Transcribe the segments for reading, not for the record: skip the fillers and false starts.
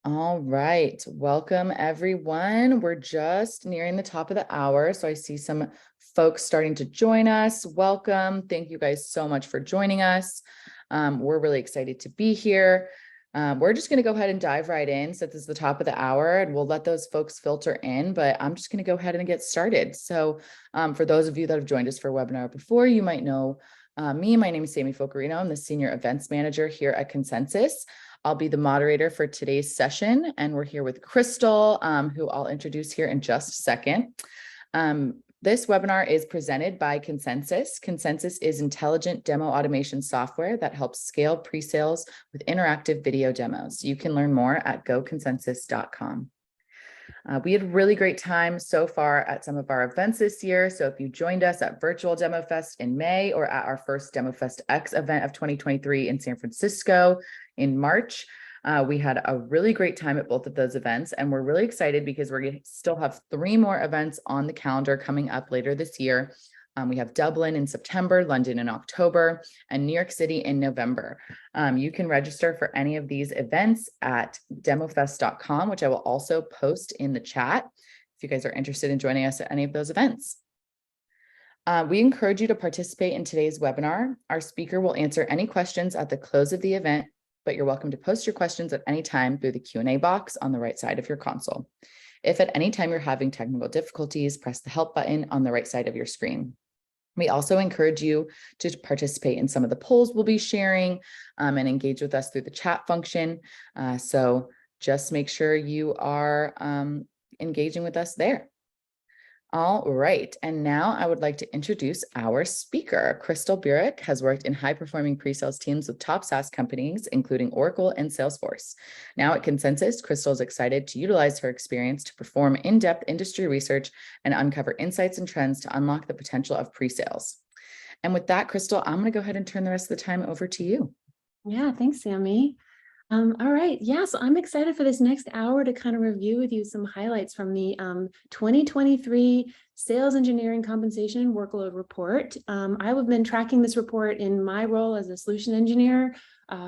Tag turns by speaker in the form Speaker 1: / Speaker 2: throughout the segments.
Speaker 1: All right. Welcome, everyone. We're just nearing the top of the hour. So I see some folks starting to join us. Welcome. Thank you guys so much for joining us. We're really excited to be here. We're just going to go ahead and dive right in since it's the top of the hour, and we'll let those folks filter in, but I'm just going to go ahead and get started. So for those of you that have joined us for a webinar before, you might know me. My name is Sammy Focarino. I'm the Senior Events Manager here at Consensus. I'll be the moderator for today's session, and we're here with Crystal, who I'll introduce here in just a second. This webinar is presented by Consensus. Consensus is intelligent demo automation software that helps scale pre-sales with interactive video demos. You can learn more at goconsensus.com. We had a really great time so far at some of our events this year. So if you joined us at Virtual Demo Fest in May or at our first Demo Fest X event of 2023 in San Francisco in March, we had a really great time at both of those events. And we're really excited because we're going to still have 3 more events on the calendar coming up later this year. We have Dublin in September, London in October, and New York City in November. You can register for any of these events at demofest.com, which I will also post in the chat if you guys are interested in joining us at any of those events. We encourage you to participate in today's webinar. Our speaker will answer any questions at the close of the event, but you're welcome to post your questions at any time through the Q&A box on the right side of your console. If at any time you're having technical difficulties, press the help button on the right side of your screen. We also encourage you to participate in some of the polls we'll be sharing and engage with us through the chat function. So just make sure you are engaging with us there. All right, and now I would like to introduce our speaker. Crystal Burek has worked in high-performing pre-sales teams with top SaaS companies, including Oracle and Salesforce. Now at Consensus, Crystal is excited to utilize her experience to perform in-depth industry research and uncover insights and trends to unlock the potential of pre-sales. And with that, Crystal, I'm going to go ahead and turn the rest of the time over to you.
Speaker 2: Yeah, thanks, Sammy. All right. Yeah, so I'm excited for this next hour to kind of review with you some highlights from the 2023 Sales Engineering Compensation and Workload Report. I have been tracking this report in my role as a solution engineer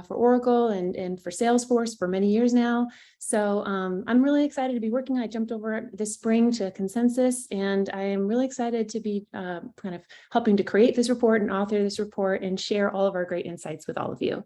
Speaker 2: for Oracle and for Salesforce for many years now. So I'm really excited to be working. I jumped over this spring to Consensus, and I am really excited to be kind of helping to create this report and author this report and share all of our great insights with all of you.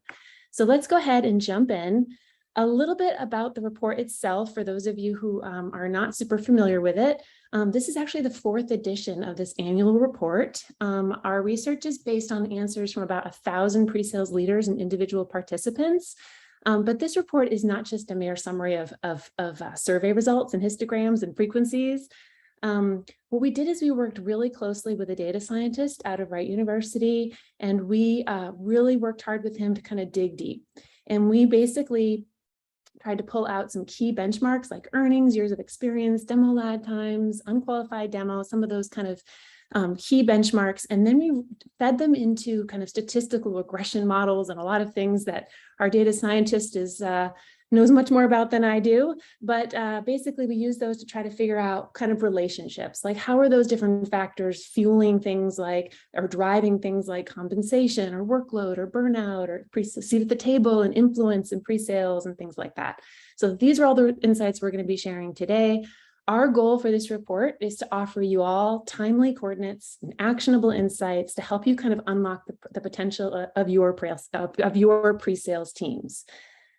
Speaker 2: So let's go ahead and jump in. A little bit about the report itself for those of you who are not super familiar with it. This is actually the 4th edition of this annual report. Our research is based on answers from about 1,000 pre-sales leaders and individual participants. But this report is not just a mere summary of survey results and histograms and frequencies. What we did is we worked really closely with a data scientist out of Wright University, and we really worked hard with him to kind of dig deep. And we basically tried to pull out some key benchmarks like earnings, years of experience, demo lag times, unqualified demos, some of those kind of key benchmarks. And then we fed them into kind of statistical regression models and a lot of things that our data scientist knows much more about than I do, but basically we use those to try to figure out kind of relationships, like how are those different factors fueling things like, or driving things like compensation or workload or burnout or seat at the table and influence and pre-sales and things like that. So these are all the insights we're going to be sharing today. Our goal for this report is to offer you all timely coordinates and actionable insights to help you kind of unlock the potential of your pre-sales teams.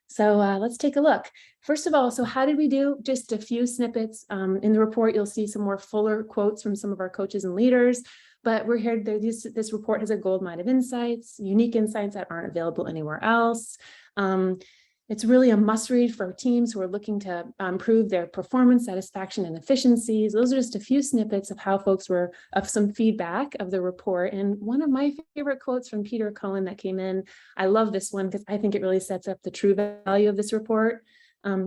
Speaker 2: So let's take a look. First of all, so how did we do? Just a few snippets. In the report, you'll see some more fuller quotes from some of our coaches and leaders, but we're here, this report has a gold mine of insights, unique insights that aren't available anywhere else. It's really a must read for teams who are looking to improve their performance, satisfaction, and efficiencies. Those are just a few snippets of how folks were, of some feedback of the report. And one of my favorite quotes from Peter Cohen that came in, I love this one because I think it really sets up the true value of this report.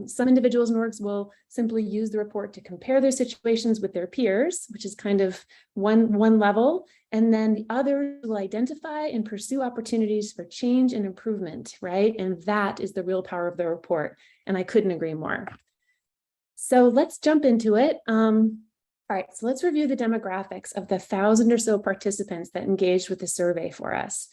Speaker 2: Some individuals and orgs will simply use the report to compare their situations with their peers, which is kind of one level. And then the others will identify and pursue opportunities for change and improvement, right? And that is the real power of the report. And I couldn't agree more. So let's jump into it. All right, so let's review the demographics of the 1,000 or so participants that engaged with the survey for us.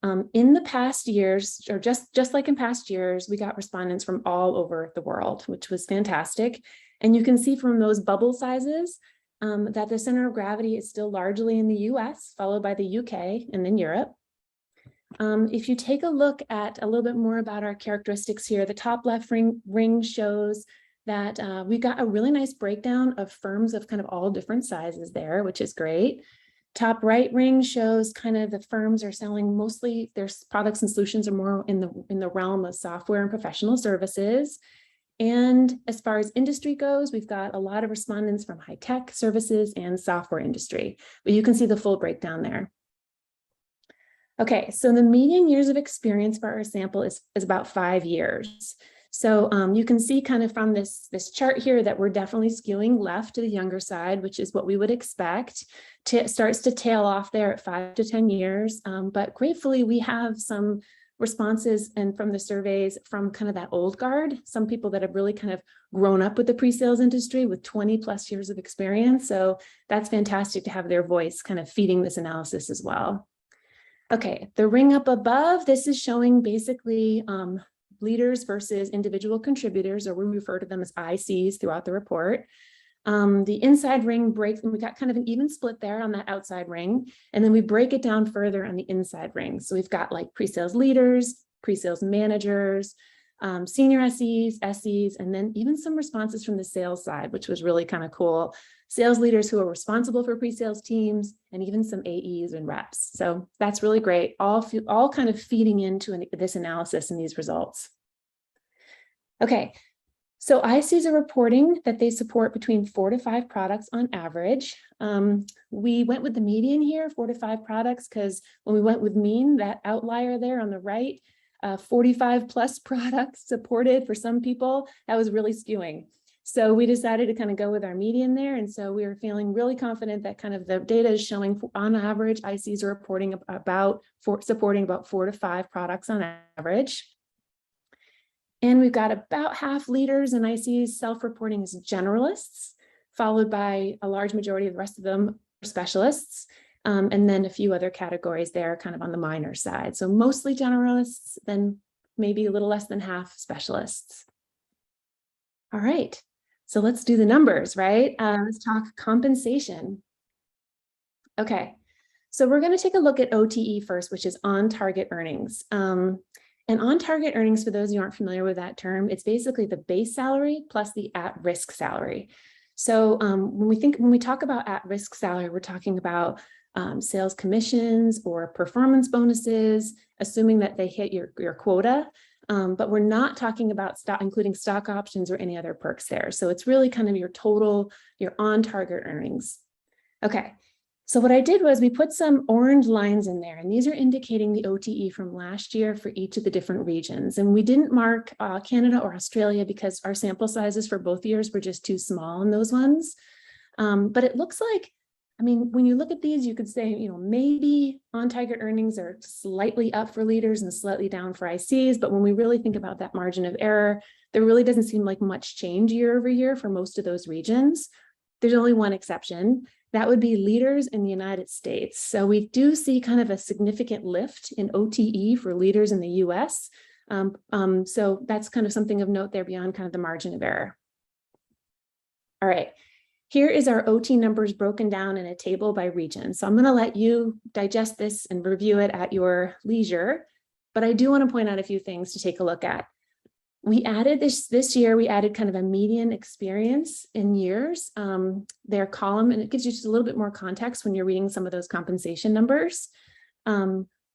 Speaker 2: In the past years, or just like in past years, we got respondents from all over the world, which was fantastic. And you can see from those bubble sizes that the center of gravity is still largely in the US, followed by the UK and then Europe. If you take a look at a little bit more about our characteristics here, the top left ring shows that we got a really nice breakdown of firms of kind of all different sizes there, which is great. Top right ring shows kind of the firms are selling mostly their products and solutions are more in the realm of software and professional services. And as far as industry goes, we've got a lot of respondents from high tech services and software industry, but you can see the full breakdown there. Okay, so the median years of experience for our sample is about 5 years. So you can see kind of from this chart here that we're definitely skewing left to the younger side, which is what we would expect. It starts to tail off there at 5 to 10 years. But gratefully, we have some responses and from the surveys from kind of that old guard, some people that have really kind of grown up with the pre-sales industry with 20 plus years of experience. So that's fantastic to have their voice kind of feeding this analysis as well. Okay, the ring up above, this is showing basically leaders versus individual contributors, or we refer to them as ICs throughout the report. The inside ring breaks, and we got kind of an even split there on that outside ring. And then we break it down further on the inside ring. So we've got like pre-sales leaders, pre-sales managers, senior SEs, SEs, and then even some responses from the sales side, which was really kind of cool. Sales leaders who are responsible for pre-sales teams, and even some AEs and reps. So that's really great. All kind of feeding into this analysis and these results. Okay, so ICs are reporting that they support between 4 to 5 products on average. We went with the median here, 4 to 5 products, because when we went with mean, that outlier there on the right, 45 plus products supported for some people, that was really skewing. So we decided to kind of go with our median there. And so we were feeling really confident that kind of the data is showing on average, ICs are reporting supporting about 4 to 5 products on average. And we've got about half leaders and ICs self-reporting as generalists, followed by a large majority of the rest of them specialists. And then a few other categories there kind of on the minor side. So mostly generalists, then maybe a little less than half specialists. All right, so let's do the numbers, right? Let's talk compensation. Okay, so we're going to take a look at OTE first, which is on target earnings. And on target earnings, for those who aren't familiar with that term, it's basically the base salary plus the at-risk salary. So when we talk about at-risk salary, we're talking about sales commissions or performance bonuses, assuming that they hit your quota. But we're not talking about including stock options or any other perks there. So it's really kind of your total, your on-target earnings. Okay, so what I did was we put some orange lines in there, and these are indicating the OTE from last year for each of the different regions. And we didn't mark Canada or Australia because our sample sizes for both years were just too small in those ones. But it looks like, I mean, when you look at these, you could say, you know, maybe on-target earnings are slightly up for leaders and slightly down for ICs. But when we really think about that margin of error, there really doesn't seem like much change year over year for most of those regions. There's only one exception. That would be leaders in the United States. So we do see kind of a significant lift in OTE for leaders in the US. So that's kind of something of note there beyond kind of the margin of error. All right. Here is our OT numbers broken down in a table by region. So I'm going to let you digest this and review it at your leisure, but I do want to point out a few things to take a look at. We added this year, we added kind of a median experience in years, their column, and it gives you just a little bit more context when you're reading some of those compensation numbers.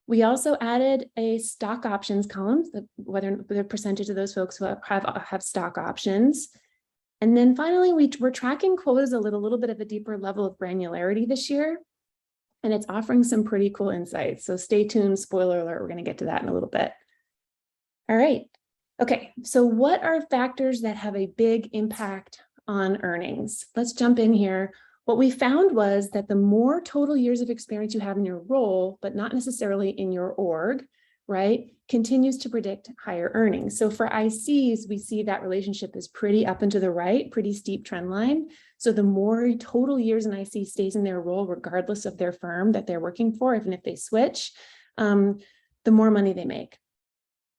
Speaker 2: We also added a stock options column, whether the percentage of those folks who have stock options. And then finally, we're tracking quotas a little bit of a deeper level of granularity this year, and it's offering some pretty cool insights. So stay tuned, spoiler alert, we're going to get to that in a little bit. All right. Okay, so what are factors that have a big impact on earnings? Let's jump in here. What we found was that the more total years of experience you have in your role, but not necessarily in your org, right, continues to predict higher earnings. So for ICs, we see that relationship is pretty up and to the right, pretty steep trend line. So the more total years an IC stays in their role, regardless of their firm that they're working for, even if they switch, the more money they make.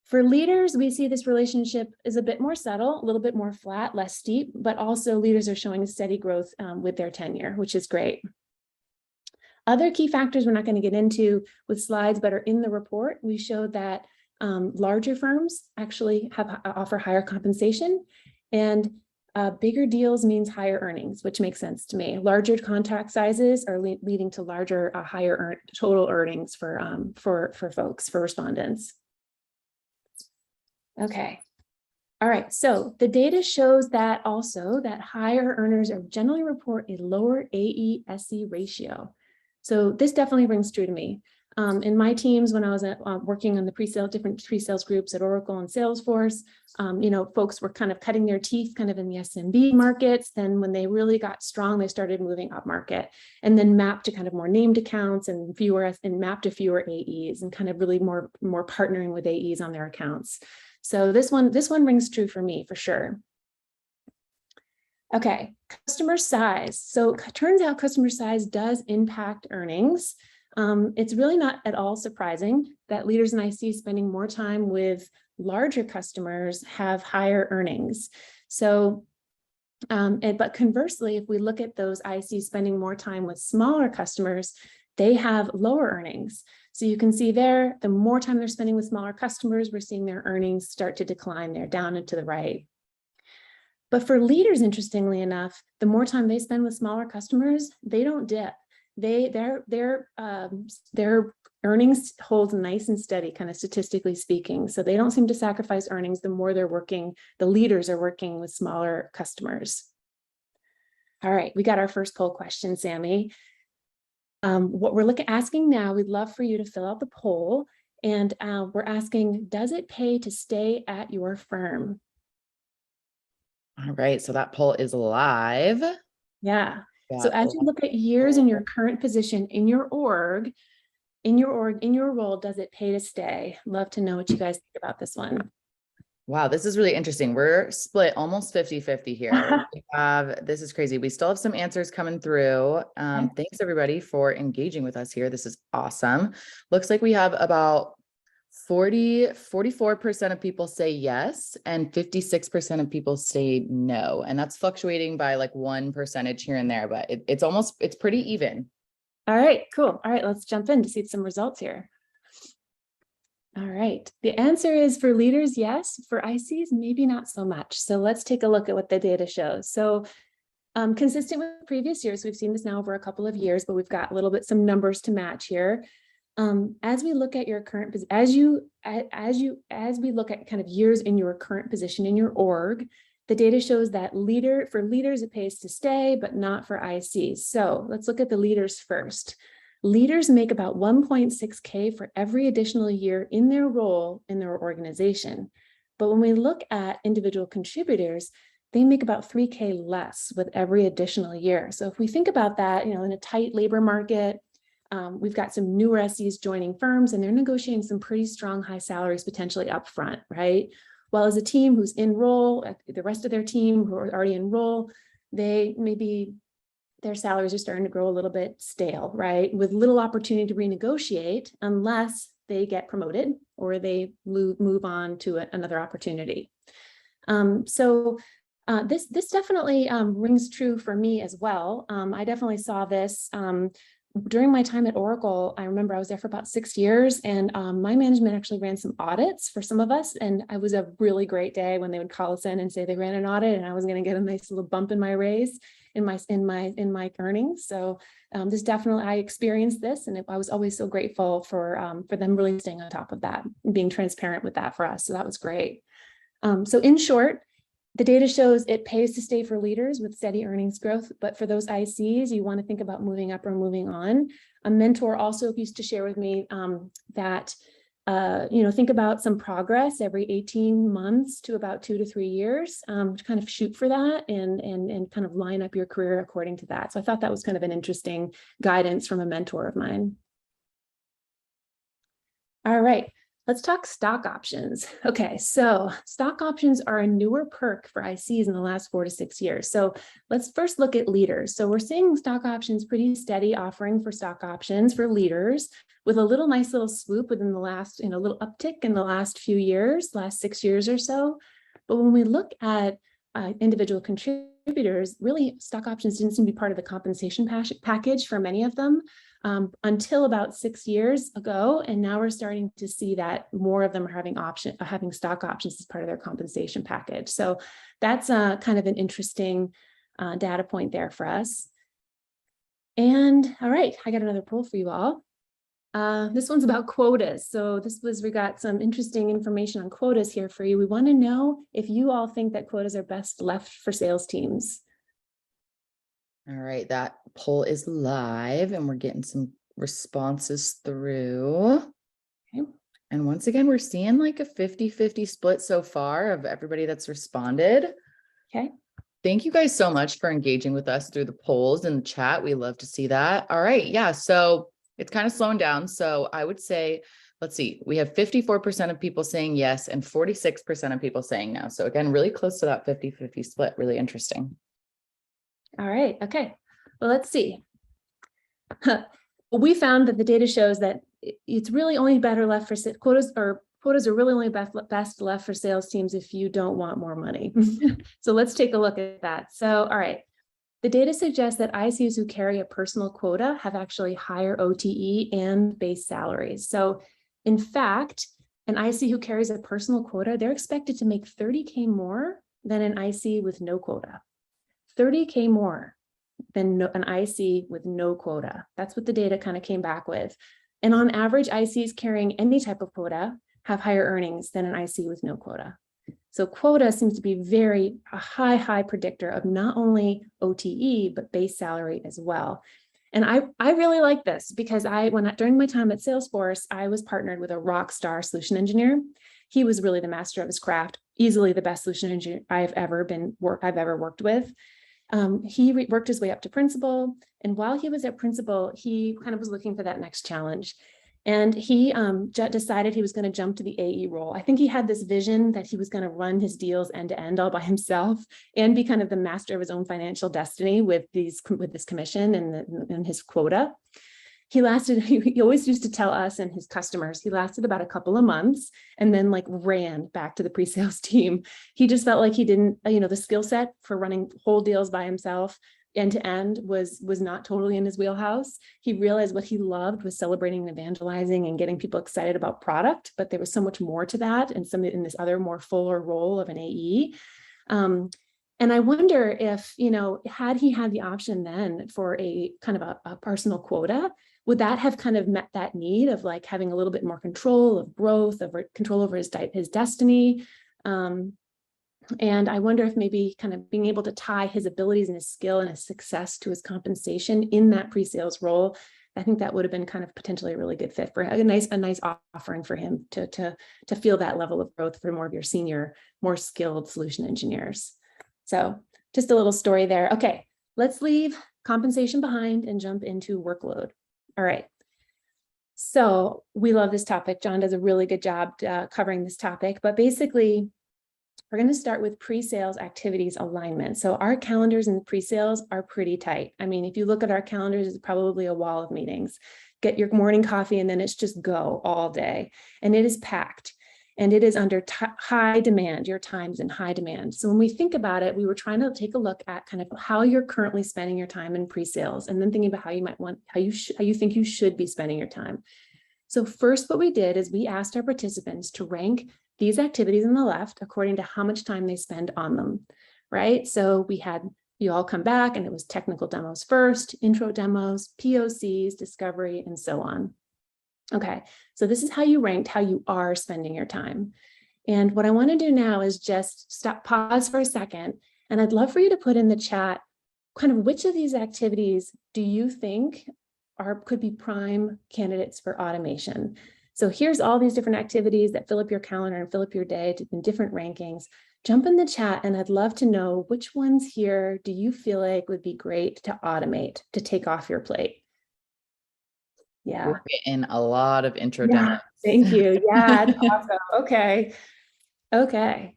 Speaker 2: For leaders, we see this relationship is a bit more subtle, a little bit more flat, less steep, but also leaders are showing steady growth with their tenure, which is great. Other key factors we're not going to get into with slides, but are in the report. We showed that larger firms actually offer higher compensation, and bigger deals means higher earnings, which makes sense to me. Larger contract sizes are leading to larger, higher total earnings for folks, for respondents. Okay. All right. So the data shows that also that higher earners are generally report a lower AE-SE ratio. So this definitely rings true to me. In my teams, when I was working on the different pre-sales groups at Oracle and Salesforce, folks were kind of cutting their teeth kind of in the SMB markets. Then when they really got strong, they started moving up market and then mapped to kind of more named accounts and mapped to fewer AEs and kind of really more partnering with AEs on their accounts. So this one rings true for me for sure. Okay, customer size. So it turns out customer size does impact earnings. It's really not at all surprising that leaders in IC spending more time with larger customers have higher earnings. So, but conversely, if we look at those IC spending more time with smaller customers, they have lower earnings. So you can see there, the more time they're spending with smaller customers, we're seeing their earnings start to decline. They're down and to the right. But for leaders, interestingly enough, the more time they spend with smaller customers, they don't dip. Their earnings hold nice and steady, kind of statistically speaking. So they don't seem to sacrifice earnings the more the leaders are working with smaller customers. All right, we got our first poll question, Sammy. What we're asking now, we'd love for you to fill out the poll. And we're asking, does it pay to stay at your firm?
Speaker 1: All right, so that poll is live.
Speaker 2: Yeah. So as you look at years in your current position in your org, in your role, does it pay to stay? Love to know what you guys think about this one.
Speaker 1: Wow, this is really interesting. We're split almost 50-50 here. This is crazy. We still have some answers coming through. Thanks everybody for engaging with us here. This is awesome. Looks like we have about 44% of people say yes, and 56% of people say no. And that's fluctuating by like 1% here and there, but it's pretty even.
Speaker 2: All right, cool. All right, let's jump in to see some results here. All right, the answer is for leaders, yes. For ICs, maybe not so much. So let's take a look at what the data shows. So consistent with previous years, we've seen this now over a couple of years, but we've got a little bit some numbers to match here. As we look at your current, as we look at kind of years in your current position in your org, the data shows that for leaders, it pays to stay, but not for ICs. So let's look at the leaders first. Leaders make about 1.6K for every additional year in their role in their organization. But when we look at individual contributors, they make about 3K less with every additional year. So if we think about that, in a tight labor market, we've got some newer SEs joining firms and they're negotiating some pretty strong high salaries potentially up front, right? While as a team who's in role, the rest of their team who are already in role, their salaries are starting to grow a little bit stale, right? With little opportunity to renegotiate unless they get promoted or they move on to another opportunity. This definitely rings true for me as well. I definitely saw this during my time at Oracle. I remember I was there for about 6 years, and my management actually ran some audits for some of us. And it was a really great day when they would call us in and say they ran an audit, and I was going to get a nice little bump in my raise in my earnings. So this definitely, I experienced this, and I was always so grateful for them really staying on top of that and being transparent with that for us. So that was great. So in short, the data shows it pays to stay for leaders with steady earnings growth, but for those ICs, you want to think about moving up or moving on. A mentor also used to share with me that, think about some progress every 18 months to about 2 to 3 years, to kind of shoot for that and kind of line up your career according to that. So I thought that was kind of an interesting guidance from a mentor of mine. All right. let's talk stock options. Okay, so stock options are a newer perk for ICs in the last 4 to 6 years. So let's first look at leaders. So we're seeing stock options pretty steady offering for stock options for leaders with a nice little swoop within the last, little uptick in the last few years, last 6 years or so. But when we look at individual contributors, really stock options didn't seem to be part of the compensation package for many of them. Until about 6 years ago, and now we're starting to see that more of them are having stock options as part of their compensation package. So that's kind of an interesting data point there for us. And all right, I got another poll for you all. This one's about quotas. So we got some interesting information on quotas here for you. We want to know if you all think that quotas are best left for sales teams.
Speaker 1: All right, that poll is live and we're getting some responses through. Okay. And once again, we're seeing like a 50-50 split so far of everybody that's responded.
Speaker 2: Okay.
Speaker 1: Thank you guys so much for engaging with us through the polls and the chat. We love to see that. All right. Yeah. So it's kind of slowing down. So I would say, let's see, we have 54% of people saying yes and 46% of people saying no. So again, really close to that 50-50 split. Really interesting.
Speaker 2: All right. Okay. Well, let's see. We found that the data shows that it's really only better left for quotas are really only best left for sales teams if you don't want more money. So let's take a look at that. So, all right. The data suggests that ICs who carry a personal quota have actually higher OTE and base salaries. So in fact, an IC who carries a personal quota, they're expected to make 30K more than an IC with no quota. 30K more than an IC with no quota. That's what the data kind of came back with. And on average, ICs carrying any type of quota have higher earnings than an IC with no quota. So quota seems to be a high predictor of not only OTE, but base salary as well. And I really like this because during my time at Salesforce, I was partnered with a rock star solution engineer. He was really the master of his craft, easily the best solution engineer I've ever worked with. He worked his way up to principal. And while he was at principal, he kind of was looking for that next challenge. And he decided he was going to jump to the AE role. I think he had this vision that he was going to run his deals end to end all by himself and be kind of the master of his own financial destiny with this commission and his quota. He always used to tell us and his customers, he lasted about a couple of months and then ran back to the pre-sales team. He just felt like he didn't, the skill set for running whole deals by himself end to end was not totally in his wheelhouse. He realized what he loved was celebrating and evangelizing and getting people excited about product, but there was so much more to that and in this other more fuller role of an AE. And I wonder if, had he had the option then for a kind of a personal quota, would that have kind of met that need of having a little bit more control of growth, of control over his destiny? And I wonder if maybe kind of being able to tie his abilities and his skill and his success to his compensation in that pre-sales role, I think that would have been kind of potentially a really good fit for a nice offering for him to feel that level of growth for more of your senior, more skilled solution engineers. So just a little story there. Okay, let's leave compensation behind and jump into workload. All right. So we love this topic. John does a really good job covering this topic, but basically we're going to start with pre-sales activities alignment. So our calendars and pre-sales are pretty tight. I mean, if you look at our calendars, it's probably a wall of meetings. Get your morning coffee and then it's just go all day. And it is packed and it is under high demand. Your time's in high demand. So when we think about it, we were trying to take a look at kind of how you're currently spending your time in pre-sales and then thinking about how you think you should be spending your time. So first, what we did is we asked our participants to rank these activities on the left according to how much time they spend on them, right? So we had you all come back and it was technical demos first, intro demos, POCs, discovery, and so on. Okay, so this is how you ranked how you are spending your time. And what I want to do now is just pause for a second. And I'd love for you to put in the chat kind of which of these activities do you think could be prime candidates for automation. So here's all these different activities that fill up your calendar and fill up your day in different rankings. Jump in the chat and I'd love to know which ones here do you feel like would be great to automate, to take off your plate. Yeah.
Speaker 1: We're getting a lot of intro
Speaker 2: Yeah.
Speaker 1: demos.
Speaker 2: Thank you. Yeah. It's awesome. Okay. Okay.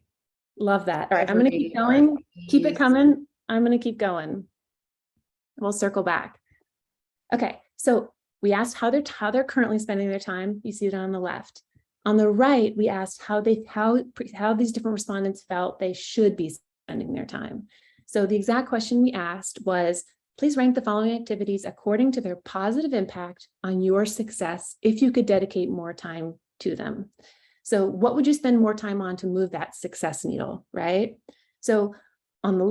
Speaker 2: Love that. All right. I'm going to keep
Speaker 1: Discovery,
Speaker 2: going. Keep it
Speaker 1: RFPs.
Speaker 2: coming. I'm going to keep going. We'll circle back. Okay. So we asked how they're currently spending their time. You see it on the left. On the right, we asked how these different respondents felt they should be spending their time. So the exact question we asked was, please rank the following activities according to their positive impact on your success if you could dedicate more time to them. So what would you spend more time on to move that success needle, right? So on the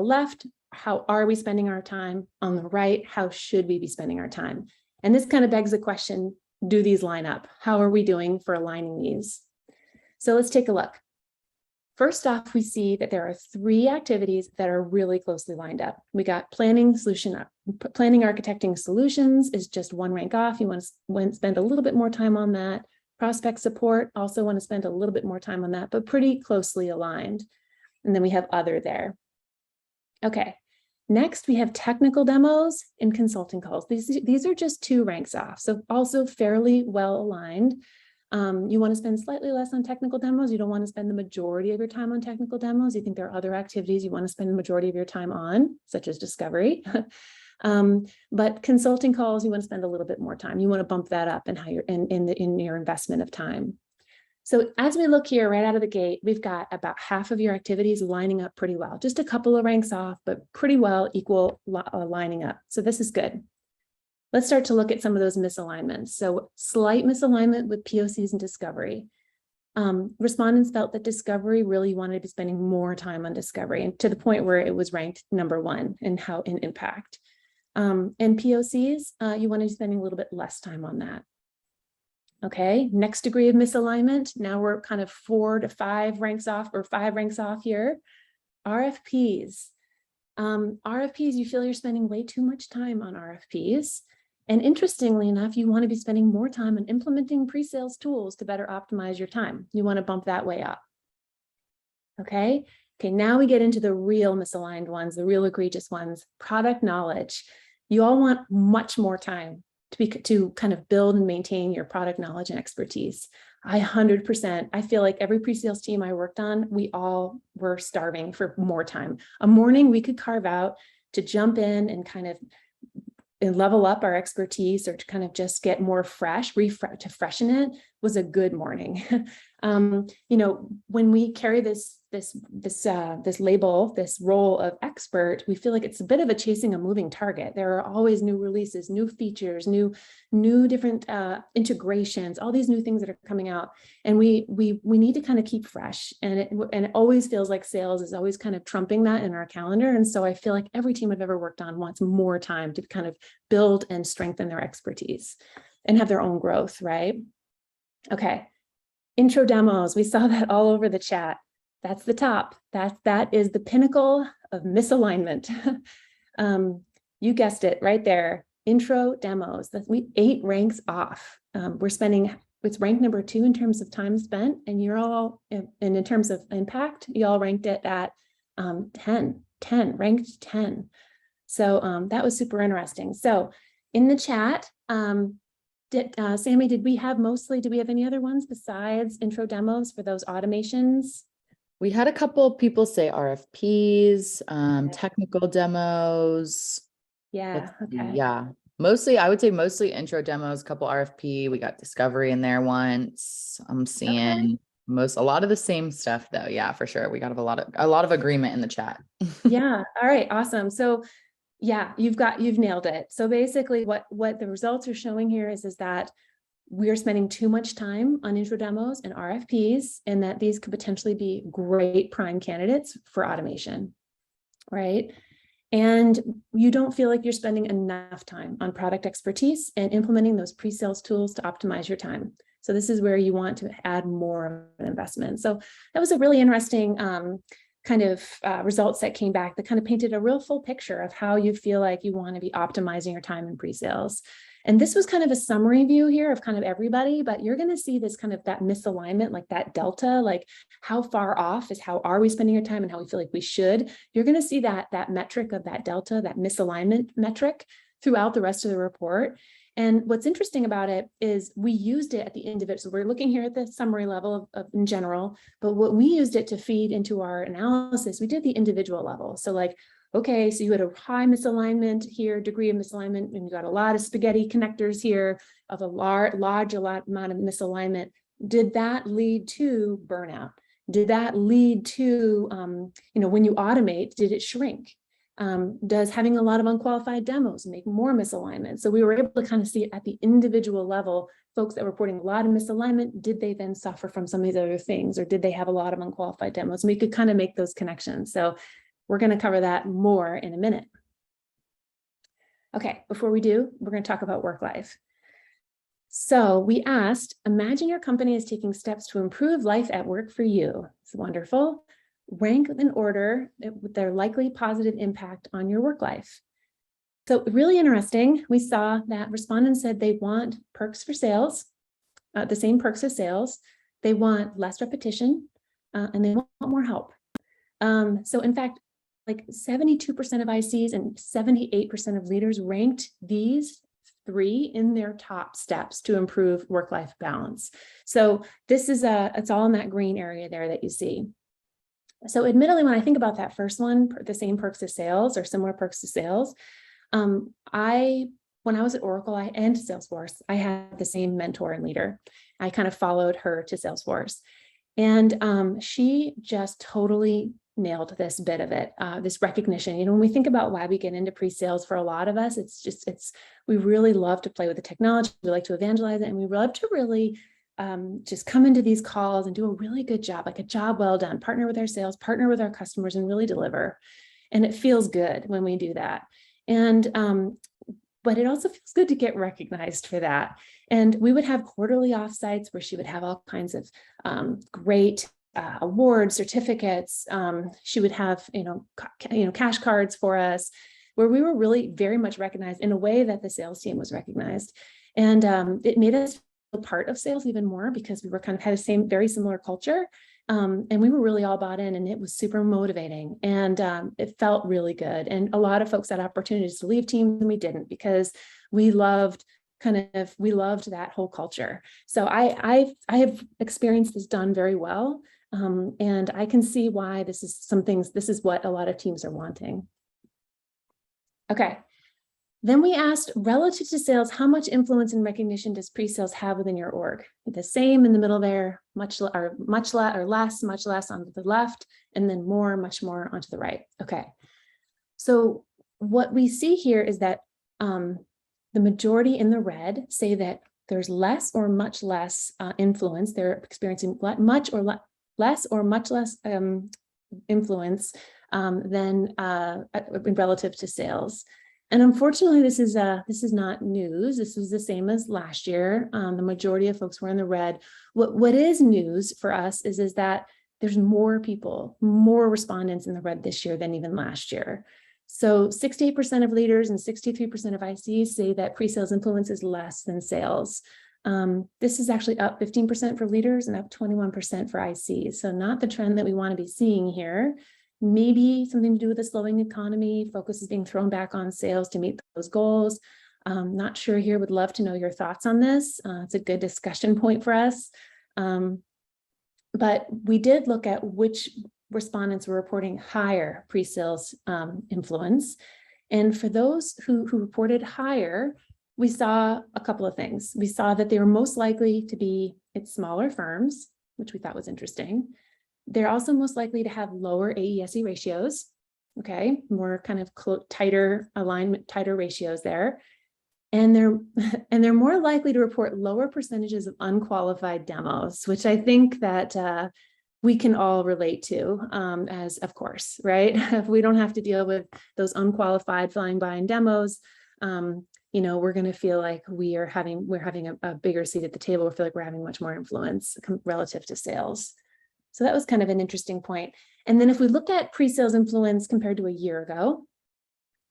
Speaker 2: left, how are we spending our time? On the right, how should we be spending our time? And this kind of begs the question, do these line up? How are we doing for aligning these? So let's take a look. First off, we see that there are 3 activities that are really closely lined up. We got planning, architecting solutions is just 1 rank off. You want to spend a little bit more time on that. Prospect support, also want to spend a little bit more time on that, but pretty closely aligned. And then we have other there. Okay, next we have technical demos and consulting calls. These are just 2 ranks off, so also fairly well aligned. You want to spend slightly less on technical demos. You don't want to spend the majority of your time on technical demos. You think there are other activities you want to spend the majority of your time on, such as discovery. But consulting calls, you want to spend a little bit more time. You want to bump that up in how you're in your investment of time. So as we look here right out of the gate, we've got about half of your activities lining up pretty well. Just a couple of ranks off, but pretty well equal lining up. So this is good. Let's start to look at some of those misalignments. So slight misalignment with POCs and discovery. Respondents felt that discovery really wanted to be spending more time on discovery, and to the point where it was ranked number 1 in impact. And POCs, you want to be spending a little bit less time on that. Okay, next degree of misalignment. Now we're kind of 4 to 5 ranks off, or 5 ranks off here. RFPs. RFPs, you feel you're spending way too much time on RFPs. And interestingly enough, you want to be spending more time on implementing pre-sales tools to better optimize your time. You want to bump that way up. Okay, now we get into the real misaligned ones, the real egregious ones. Product knowledge. You all want much more time to kind of build and maintain your product knowledge and expertise. I 100%, I feel like every pre-sales team I worked on, we all were starving for more time. A morning we could carve out to jump in and kind of level up our expertise, or to kind of just get more fresh, to freshen it, was a good morning. When we carry this label, this role of expert, we feel like it's a bit of a chasing a moving target. There are always new releases, new features, new different integrations, all these new things that are coming out, and we need to kind of keep fresh. And it always feels like sales is always kind of trumping that in our calendar. And so I feel like every team I've ever worked on wants more time to kind of build and strengthen their expertise and have their own growth, right? Okay. Intro demos, we saw that all over the chat. That's the top. That is the pinnacle of misalignment. You guessed it right there. Intro demos. That's 8 ranks off. It's ranked number 2 in terms of time spent, and you're all, and in terms of impact, you all ranked it at 10, ranked 10. So that was super interesting. So in the chat, Sammy, did we have any other ones besides intro demos for those automations?
Speaker 1: We had a couple of people say RFPs, technical demos.
Speaker 2: Yeah. Okay.
Speaker 1: Yeah. I would say mostly intro demos, couple RFP. We got discovery in there once. I'm seeing a lot of the same stuff though. Yeah, for sure. We got a lot of agreement in the chat.
Speaker 2: Yeah. All right. Awesome. So yeah, you've nailed it. So basically what the results are showing here is that we're spending too much time on intro demos and RFPs, and that these could potentially be great prime candidates for automation, right? And you don't feel like you're spending enough time on product expertise and implementing those pre-sales tools to optimize your time. So this is where you want to add more of an investment. So that was a really interesting kind of results that came back that kind of painted a real full picture of how you feel like you want to be optimizing your time in pre-sales. And this was kind of a summary view here of kind of everybody, but you're going to see this kind of that misalignment, like that delta, like how far off is how are we spending our time and how we feel like we should. You're going to see that metric of that delta, that misalignment metric throughout the rest of the report. And what's interesting about it is we used it at the individual. So we're looking here at the summary level of in general, but what we used it to feed into our analysis, we did the individual level. So like, okay, so you had a high misalignment here, degree of misalignment, and you got a lot of spaghetti connectors here of a large amount of misalignment. Did that lead to burnout? Did that lead to, when you automate, did it shrink? Does having a lot of unqualified demos make more misalignment? So we were able to kind of see it at the individual level. Folks that were reporting a lot of misalignment, did they then suffer from some of these other things, or did they have a lot of unqualified demos? And we could kind of make those connections. So we're going to cover that more in a minute. Okay, before we do, we're going to talk about work life. So we asked, imagine your company is taking steps to improve life at work for you. It's wonderful. Rank in order with their likely positive impact on your work life. So really interesting. We saw that respondents said they want perks for sales, the same perks as sales. They want less repetition, and they want more help. So in fact, like 72% of ICs and 78% of leaders ranked these 3 in their top steps to improve work-life balance. So this is it's all in that green area there that you see. So admittedly, when I think about that first one, the same perks as sales or similar perks to sales, when I was at Oracle and Salesforce, I had the same mentor and leader. I kind of followed her to Salesforce. And she just totally nailed this bit of it, this recognition. When we think about why we get into pre-sales, for a lot of us, we really love to play with the technology. We like to evangelize it, and we love to really just come into these calls and do a really good job, like a job well done, partner with our sales, partner with our customers, and really deliver. And it feels good when we do that. And but it also feels good to get recognized for that. And we would have quarterly offsites where she would have all kinds of great awards, certificates. She would have, cash cards for us, where we were really very much recognized in a way that the sales team was recognized. And it made us feel part of sales even more, because we were kind of had the same, very similar culture. And we were really all bought in, and it was super motivating, and it felt really good. And a lot of folks had opportunities to leave teams, and we didn't, because we loved that whole culture. So I have experienced this done very well. And I can see why this is what a lot of teams are wanting. Okay. Then we asked, relative to sales, how much influence and recognition does pre-sales have within your org? The same in the middle there, much less on the left, and then much more onto the right. Okay. So what we see here is that the majority in the red say that there's less or much less influence. They're experiencing much or less influence than relative to sales. And unfortunately, this is not news. This was the same as last year. The majority of folks were in the red. What is news for us is that there's more respondents in the red this year than even last year. So 68% of leaders and 63% of ICs say that pre-sales influence is less than sales. This is actually up 15% for leaders and up 21% for ICs. So not the trend that we want to be seeing here. Maybe something to do with the slowing economy, focus is being thrown back on sales to meet those goals. Not sure here, would love to know your thoughts on this. It's a good discussion point for us. But we did look at which respondents were reporting higher pre-sales influence. And for those who reported higher, we saw a couple of things. We saw that they were most likely to be at smaller firms, which we thought was interesting. They're also most likely to have lower AESE ratios, okay, more kind of tighter alignment, tighter ratios there. And they're more likely to report lower percentages of unqualified demos, which I think that we can all relate to, as of course, right? If we don't have to deal with those unqualified flying by in demos, we're going to feel like we're having a bigger seat at the table. We feel like we're having much more influence relative to sales. So that was kind of an interesting point. And then if we look at pre-sales influence compared to a year ago,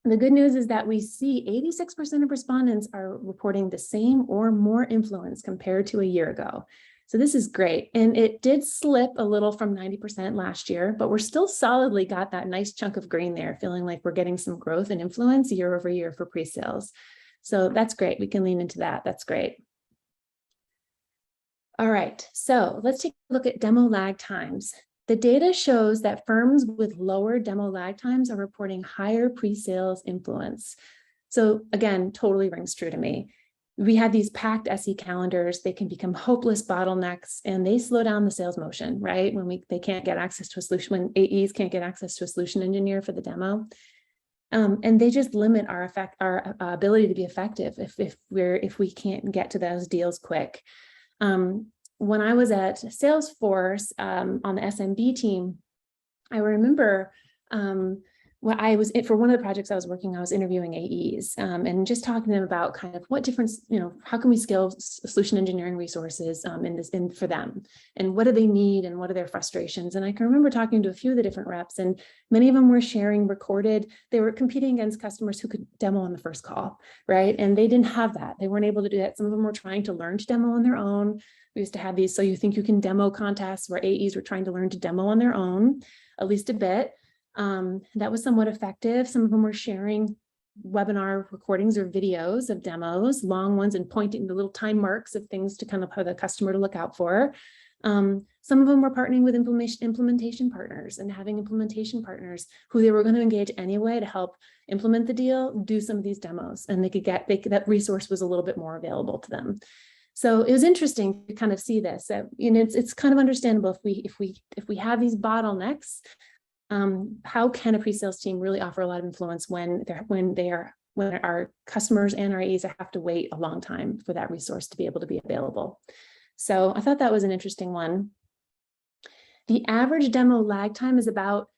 Speaker 2: the good news is that we see 86% of respondents are reporting the same or more influence compared to a year ago. So this is great. And it did slip a little from 90% last year, but we're still solidly got that nice chunk of green there, feeling like we're getting some growth and influence year over year for pre-sales. So that's great. We can lean into that. That's great. All right, so let's take a look at demo lag times. The data shows that firms with lower demo lag times are reporting higher pre-sales influence. So again, totally rings true to me. We have these packed SE calendars, they can become hopeless bottlenecks and they slow down the sales motion, right? When they can't get access to a solution, when AEs can't get access to a solution engineer for the demo. And they just limit our ability to be effective if we can't get to those deals quick. When I was at Salesforce on the SMB team, I remember when I was for one of the projects I was working, I was interviewing AEs and just talking to them about kind of what difference, how can we scale solution engineering resources for them, and what do they need and what are their frustrations. And I can remember talking to a few of the different reps, and many of them were sharing recorded. They were competing against customers who could demo on the first call, right? And they didn't have that. They weren't able to do that. Some of them were trying to learn to demo on their own. We used to have these "so you think you can demo" contests where AEs were trying to learn to demo on their own, at least a bit. That was somewhat effective. Some of them were sharing webinar recordings or videos of demos, long ones, and pointing the little time marks of things to kind of have the customer to look out for. Some of them were partnering with implementation partners and having implementation partners who they were going to engage anyway to help implement the deal, do some of these demos, and that resource was a little bit more available to them. So it was interesting to kind of see this. It's kind of understandable if we have these bottlenecks. How can a pre-sales team really offer a lot of influence when our customers and our AEs have to wait a long time for that resource to be able to be available? So I thought that was an interesting one. The average demo lag time is about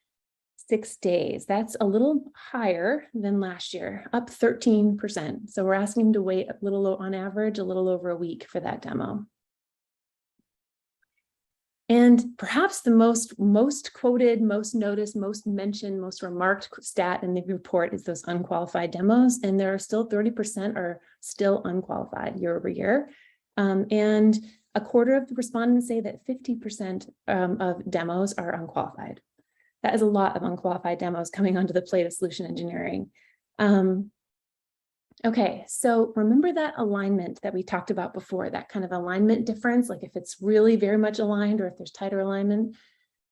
Speaker 2: 6 days. That's a little higher than last year, up 13%. So we're asking them to wait on average, a little over a week for that demo. And perhaps the most quoted, most noticed, most mentioned, most remarked stat in the report is those unqualified demos. And there are still 30% are still unqualified year over year. And a quarter of the respondents say that 50% of demos are unqualified. That is a lot of unqualified demos coming onto the plate of solution engineering. Okay, so remember that alignment that we talked about before, that kind of alignment difference, like if it's really very much aligned or if there's tighter alignment,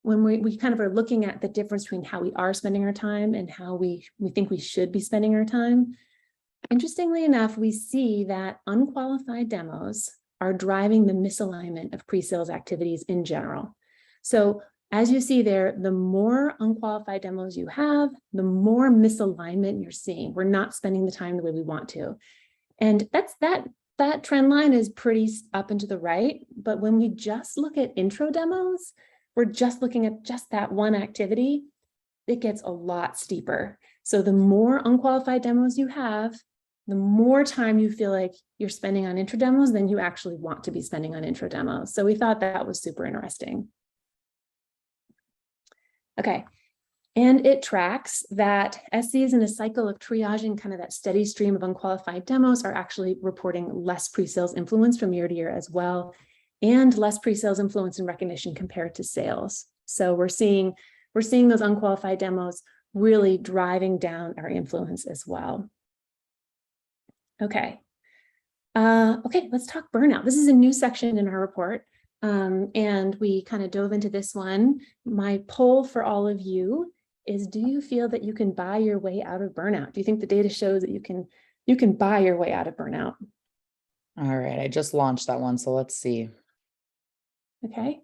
Speaker 2: when we kind of are looking at the difference between how we are spending our time and how we think we should be spending our time. Interestingly enough, we see that unqualified demos are driving the misalignment of pre-sales activities in general. So as you see there, the more unqualified demos you have, the more misalignment you're seeing. We're not spending the time the way we want to. And that trend line is pretty up and to the right. But when we just look at intro demos, we're just looking at just that one activity, it gets a lot steeper. So the more unqualified demos you have, the more time you feel like you're spending on intro demos than you actually want to be spending on intro demos. So we thought that was super interesting. Okay, and it tracks that SEs in a cycle of triaging kind of that steady stream of unqualified demos are actually reporting less pre-sales influence from year to year as well, and less pre-sales influence and recognition compared to sales. So we're seeing those unqualified demos really driving down our influence as well. Okay, let's talk burnout. This is a new section in our report. And we kind of dove into this one. My poll for all of you is, do you feel that you can buy your way out of burnout? Do you think the data shows that you can buy your way out of burnout?
Speaker 1: All right, I just launched that one, so let's see.
Speaker 2: Okay.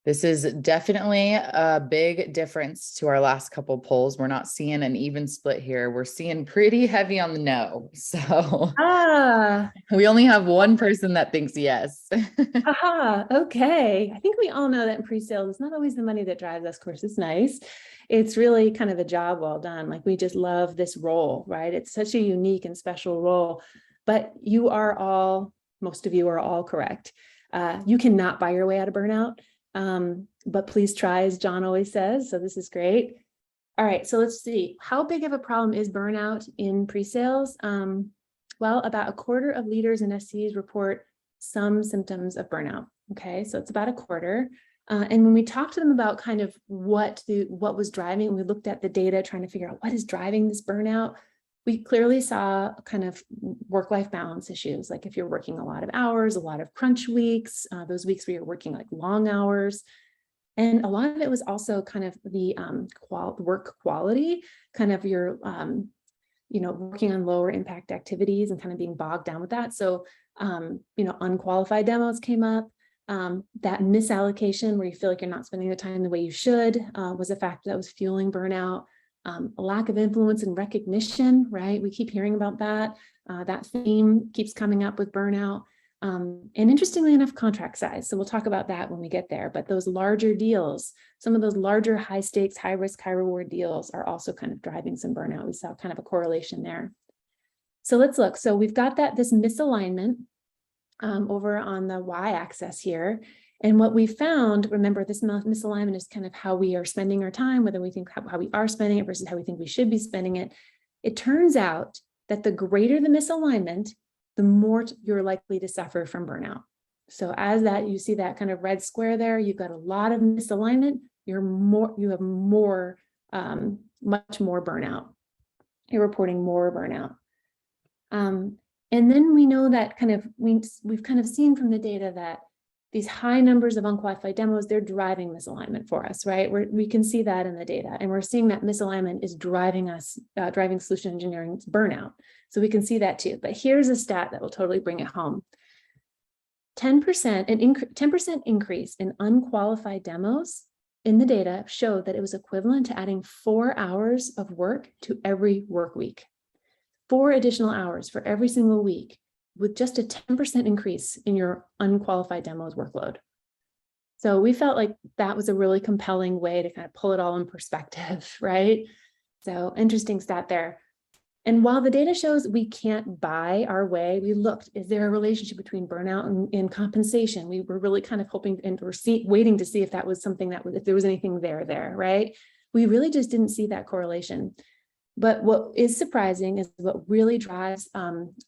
Speaker 1: This is definitely a big difference to our last couple polls. We're not seeing an even split here. We're seeing pretty heavy on the no. So we only have one person that thinks yes.
Speaker 2: Okay. I think we all know that in pre-sales, it's not always the money that drives us. Of course, it's nice. It's really kind of a job well done. Like we just love this role, right? It's such a unique and special role, but most of you are all correct. You cannot buy your way out of burnout. But please try, as John always says. So this is great. All right, so let's see. How big of a problem is burnout in pre-sales? Well, about a quarter of leaders and SCs report some symptoms of burnout. Okay, so it's about a quarter. And when we talked to them about kind of what was driving, we looked at the data trying to figure out what is driving this burnout. we clearly saw kind of work-life balance issues. Like if you're working a lot of hours, a lot of crunch weeks, those weeks where you're working like long hours. And a lot of it was also kind of the work quality, kind of your, working on lower impact activities and kind of being bogged down with that. So, unqualified demos came up. That misallocation where you feel like you're not spending the time the way you should was a factor that was fueling burnout. A lack of influence and recognition, right? We keep hearing about that. That theme keeps coming up with burnout. And interestingly enough, contract size. So we'll talk about that when we get there. But those larger deals, some of those larger high stakes, high risk, high reward deals are also kind of driving some burnout. We saw kind of a correlation there. So let's look. So we've got this misalignment over on the y-axis here. And what we found, remember, this misalignment is kind of how we are spending our time, whether we think how we are spending it versus how we think we should be spending it. It turns out that the greater the misalignment, the more you're likely to suffer from burnout. So as that, you see that kind of red square there, you've got a lot of misalignment, you have more, much more burnout. You're reporting more burnout. And then we know that we've kind of seen from the data that these high numbers of unqualified demos, they're driving misalignment for us, right? We can see that in the data, and we're seeing that misalignment is driving solution engineering's burnout. So we can see that too. But here's a stat that will totally bring it home. 10% increase in unqualified demos in the data showed that it was equivalent to adding 4 hours of work to every work week. 4 additional hours for every single week, with just a 10% increase in your unqualified demos workload. So we felt like that was a really compelling way to kind of pull it all in perspective, right? So interesting stat there. And while the data shows we can't buy our way, we looked, is there a relationship between burnout and compensation? We were really kind of hoping and waiting to see if that was something if there was anything there, right? We really just didn't see that correlation. But what is surprising is what really drives,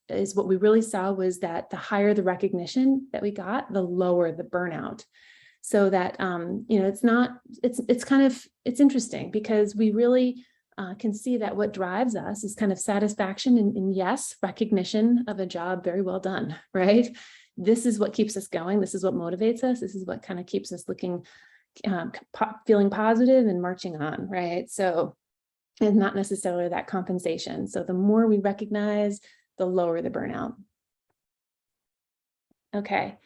Speaker 2: is what we really saw was that the higher the recognition that we got, the lower the burnout. So that, it's interesting because we really can see that what drives us is kind of satisfaction and yes, recognition of a job very well done, right? This is what keeps us going. This is what motivates us. This is what kind of keeps us looking, feeling positive and marching on, right? So, and not necessarily that compensation. So the more we recognize, the lower the burnout. Okay.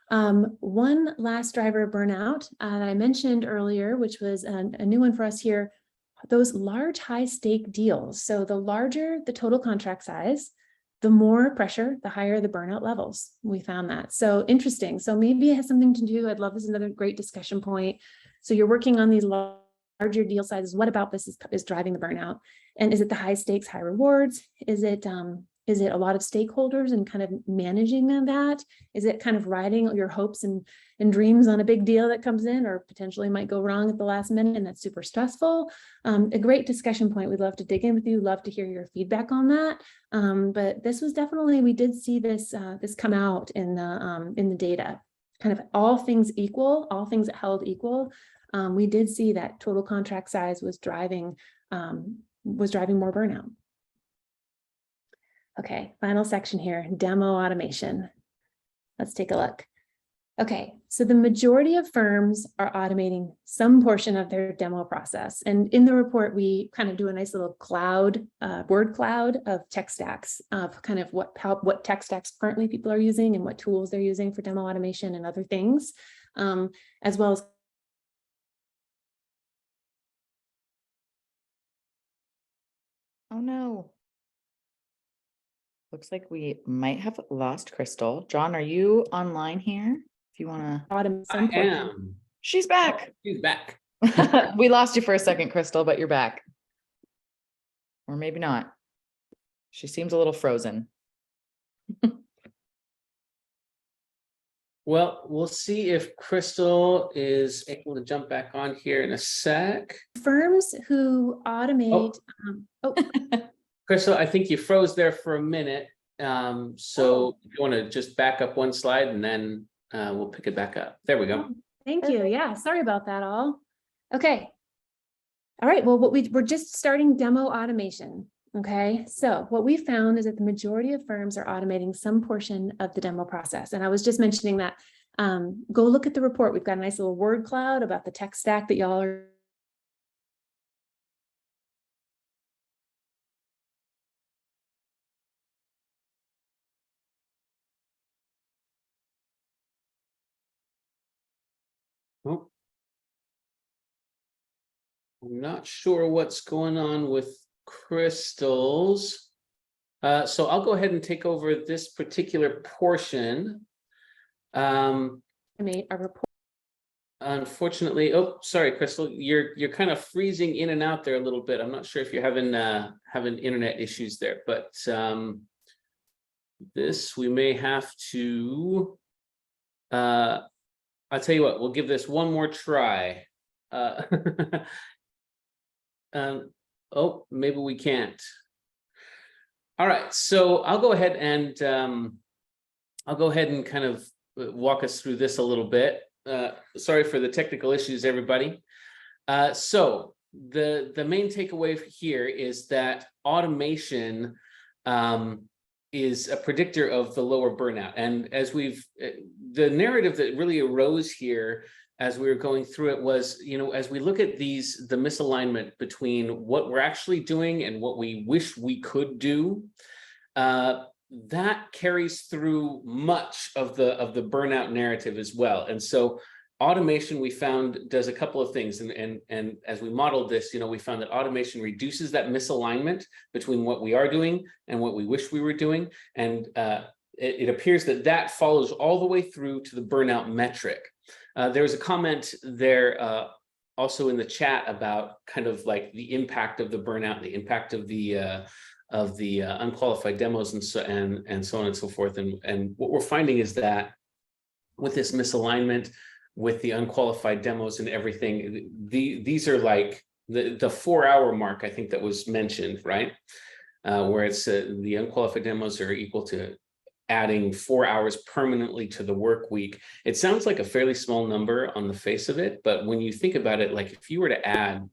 Speaker 2: One last driver of burnout that I mentioned earlier, which was a new one for us here, those large high stake deals. So the larger the total contract size, the more pressure, the higher the burnout levels. We found that. So interesting. So maybe it has something to do, I'd love, this is another great discussion point. So you're working on these larger deal sizes. What about this is driving the burnout? And is it the high stakes, high rewards? Is it a lot of stakeholders and kind of managing that? Is it kind of riding your hopes and dreams on a big deal that comes in or potentially might go wrong at the last minute and that's super stressful? A great discussion point. We'd love to dig in with you, love to hear your feedback on that. But this was definitely, we did see this come out in the data. Kind of all things equal, all things held equal. We did see that total contract size was driving more burnout. Okay, final section here, demo automation. Let's take a look. Okay, so the majority of firms are automating some portion of their demo process. And in the report, we kind of do a nice little word cloud of tech stacks of kind of what tech stacks currently people are using and what tools they're using for demo automation and other things, as well as
Speaker 1: Oh no. Looks like we might have lost Crystal. John, are you online here? If you want to
Speaker 2: automate
Speaker 3: I
Speaker 2: some portion.
Speaker 3: am.
Speaker 1: She's back.
Speaker 3: Oh, she's back.
Speaker 1: We lost you for a second, Crystal, but you're back. Or maybe not. She seems a little frozen.
Speaker 3: Well, we'll see if Crystal is able to jump back on here in a sec.
Speaker 2: Firms who automate.
Speaker 3: Crystal, I think you froze there for a minute. So if you want to just back up one slide and then we'll pick it back up. There we go.
Speaker 2: Thank you. Yeah, sorry about that all. Okay. All right, well, we're just starting demo automation. Okay, so what we found is that the majority of firms are automating some portion of the demo process. And I was just mentioning that. Go look at the report. We've got a nice little word cloud about the tech stack that y'all are.
Speaker 3: Oh. I'm not sure what's going on with Crystal's. So I'll go ahead and take over this particular portion.
Speaker 2: Made a report.
Speaker 3: Unfortunately, oh, sorry, Crystal, you're kind of freezing in and out there a little bit. I'm not sure if you're having internet issues there, but this we may have to. I'll tell you what, we'll give this one more try. Oh, maybe we can't. All right, so I'll go ahead and kind of walk us through this a little bit. Sorry for the technical issues, everybody. So the main takeaway here is that automation is a predictor of the lower burnout. And as the narrative that really arose here as we were going through it was, as we look at the misalignment between what we're actually doing and what we wish we could do, that carries through much of the burnout narrative as well. And so automation, we found, does a couple of things. And as we modeled this, we found that automation reduces that misalignment between what we are doing and what we wish we were doing. And it appears that follows all the way through to the burnout metric. There was a comment there also in the chat about kind of like the impact of the burnout, the impact of the unqualified demos and so on and so forth. And what we're finding is that with this misalignment, with the unqualified demos and everything, these are like the 4-hour mark, I think, that was mentioned, right? Where it's the unqualified demos are equal to adding 4 hours permanently to the work week. It sounds like a fairly small number on the face of it, but when you think about it, like if you were to add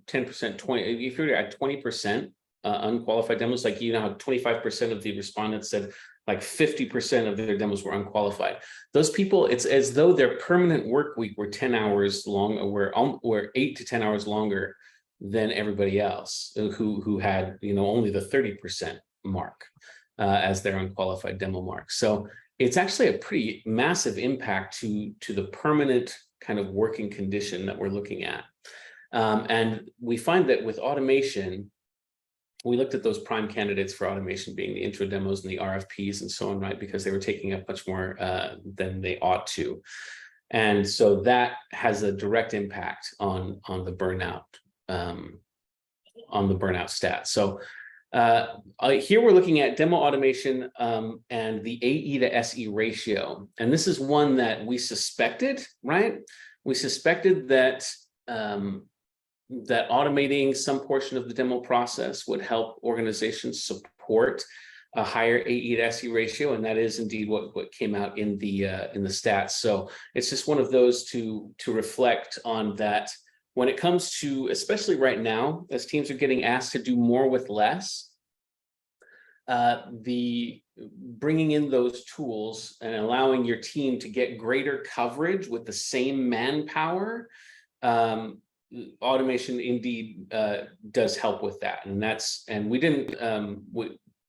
Speaker 3: 10%, if you were to add 20% unqualified demos, like how 25% of the respondents said like 50% of their demos were unqualified. Those people, it's as though their permanent work week were 10 hours long, or 8 to 10 hours longer than everybody else who had only the 30% mark as their unqualified demo mark. So it's actually a pretty massive impact to the permanent kind of working condition that we're looking at. And we find that with automation, we looked at those prime candidates for automation being the intro demos and the RFPs and so on, right? Because they were taking up much more than they ought to. And so that has a direct impact on the burnout, stats. So here we're looking at demo automation and the AE to SE ratio. And this is one that we suspected, right? We suspected that that automating some portion of the demo process would help organizations support a higher AE to SE ratio, and that is indeed what came out in the stats. So it's just one of those to reflect on that when it comes to, especially right now, as teams are getting asked to do more with less, the bringing in those tools and allowing your team to get greater coverage with the same manpower. Automation indeed does help with that, and we didn't.